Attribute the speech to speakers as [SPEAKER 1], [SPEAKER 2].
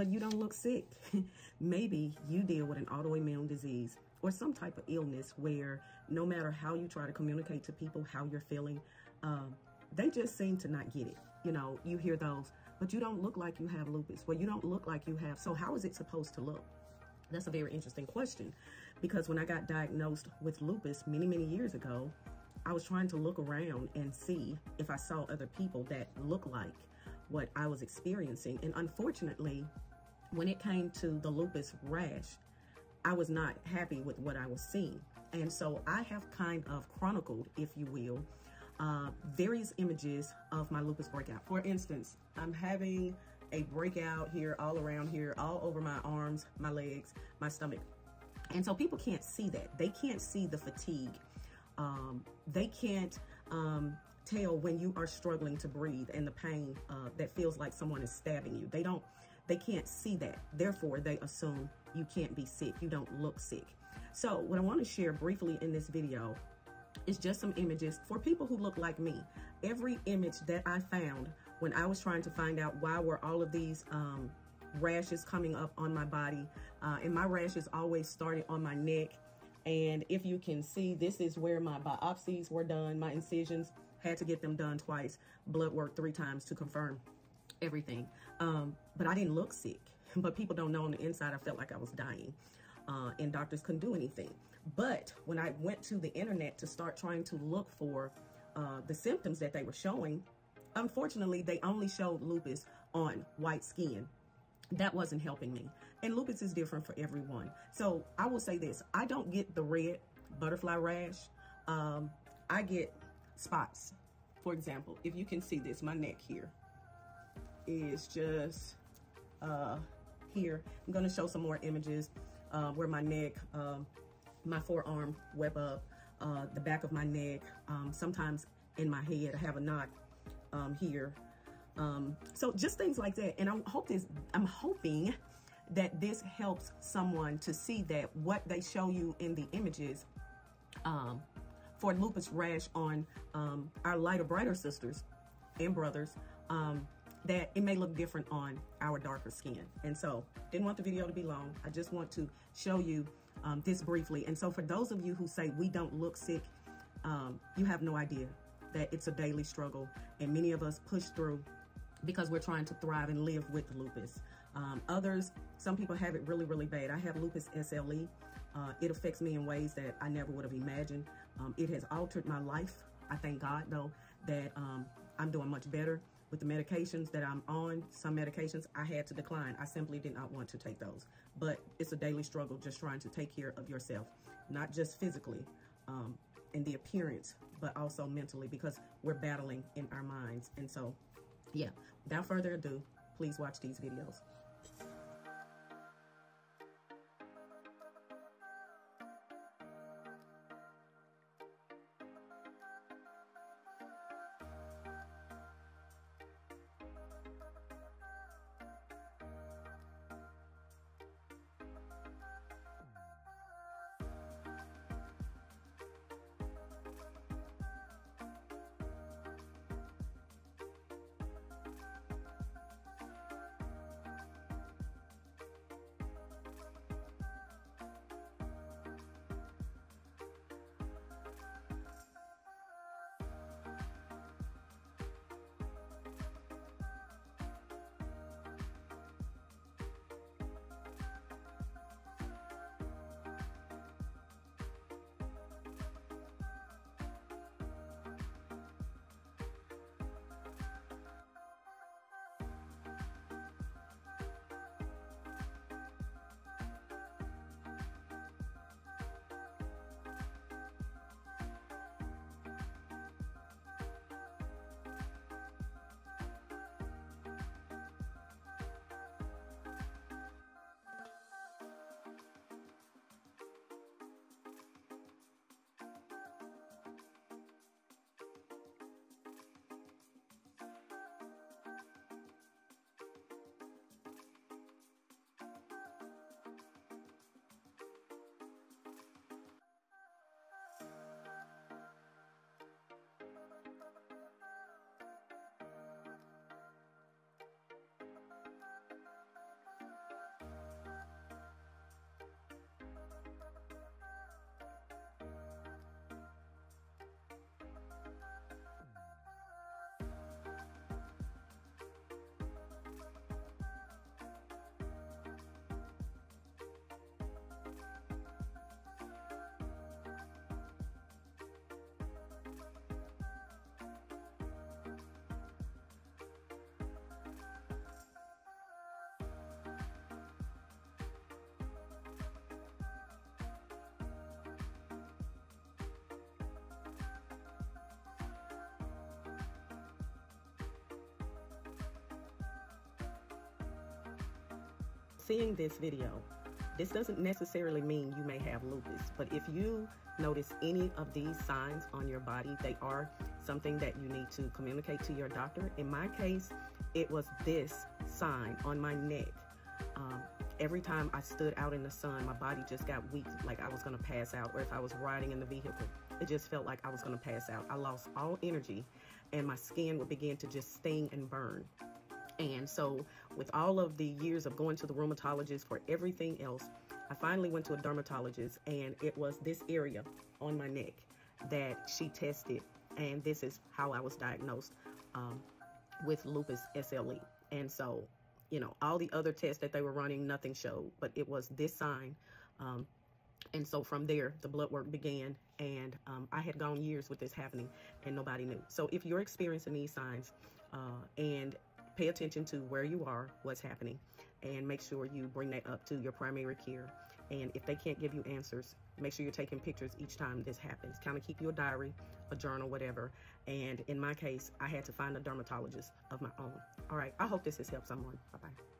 [SPEAKER 1] but you don't look sick. Maybe you deal with an autoimmune disease or some type of illness where no matter how you try to communicate to people how you're feeling, they just seem to not get it. You know, you hear those, but you don't look like you have lupus. Well, you don't look like you have. So how is it supposed to look? That's a very interesting question, because when I got diagnosed with lupus many, many years ago, I was trying to look around and see if I saw other people that looked like what I was experiencing. And unfortunately, when it came to the lupus rash, I was not happy with what I was seeing. And so I have kind of chronicled, if you will, various images of my lupus breakout. For instance, I'm having a breakout here, all around here, all over my arms, my legs, my stomach. And so people can't see that. They can't see the fatigue. They can't tell when you are struggling to breathe and the pain that feels like someone is stabbing you. They can't see that. Therefore, they assume you can't be sick. You don't look sick. So what I want to share briefly in this video is just some images for people who look like me. Every image that I found when I was trying to find out why were all of these rashes coming up on my body, and my rashes always started on my neck. And if you can see, this is where my biopsies were done. My incisions, had to get them done twice, blood work 3 times to confirm everything. But I didn't look sick. But people don't know, on the inside, I felt like I was dying. And doctors couldn't do anything. But when I went to the internet to start trying to look for the symptoms that they were showing, unfortunately, they only showed lupus on white skin. That wasn't helping me. And lupus is different for everyone. So I will say this, I don't get the red butterfly rash. I get spots. For example, if you can see this, my neck here is just here. I'm gonna show some more images where my neck, my forearm web up, the back of my neck, sometimes in my head, I have a knot here. So just things like that. And I'm hoping that this helps someone to see that what they show you in the images for lupus rash on our lighter, brighter sisters and brothers, that it may look different on our darker skin. And so didn't want the video to be long. I just want to show you this briefly. And so for those of you who say we don't look sick, you have no idea that it's a daily struggle. And many of us push through because we're trying to thrive and live with lupus. Others, some people have it really, really bad. I have lupus SLE. It affects me in ways that I never would have imagined. It has altered my life. I thank God, though, that I'm doing much better with the medications that I'm on. Some medications I had to decline. I simply did not want to take those. But it's a daily struggle just trying to take care of yourself, not just physically in the appearance, but also mentally, because we're battling in our minds. And so, yeah, without further ado, please watch these videos. seeing this video, this doesn't necessarily mean you may have lupus, but if you notice any of these signs on your body, they are something that you need to communicate to your doctor. In my case, it was this sign on my neck. Every time I stood out in the sun, my body just got weak, like I was gonna pass out, or if I was riding in the vehicle, it just felt like I was gonna pass out. I lost all energy and my skin would begin to just sting and burn. And so with all of the years of going to the rheumatologist for everything else, I finally went to a dermatologist, and it was this area on my neck that she tested. And this is how I was diagnosed with lupus SLE. And so, you know, all the other tests that they were running, nothing showed, but it was this sign. And so from there, the blood work began, and I had gone years with this happening and nobody knew. So if you're experiencing these signs, and pay attention to where you are, what's happening, and make sure you bring that up to your primary care. And if they can't give you answers, make sure you're taking pictures each time this happens. Kind of keep your diary, a journal, whatever. And in my case, I had to find a dermatologist of my own. All right, I hope this has helped someone. Bye-bye.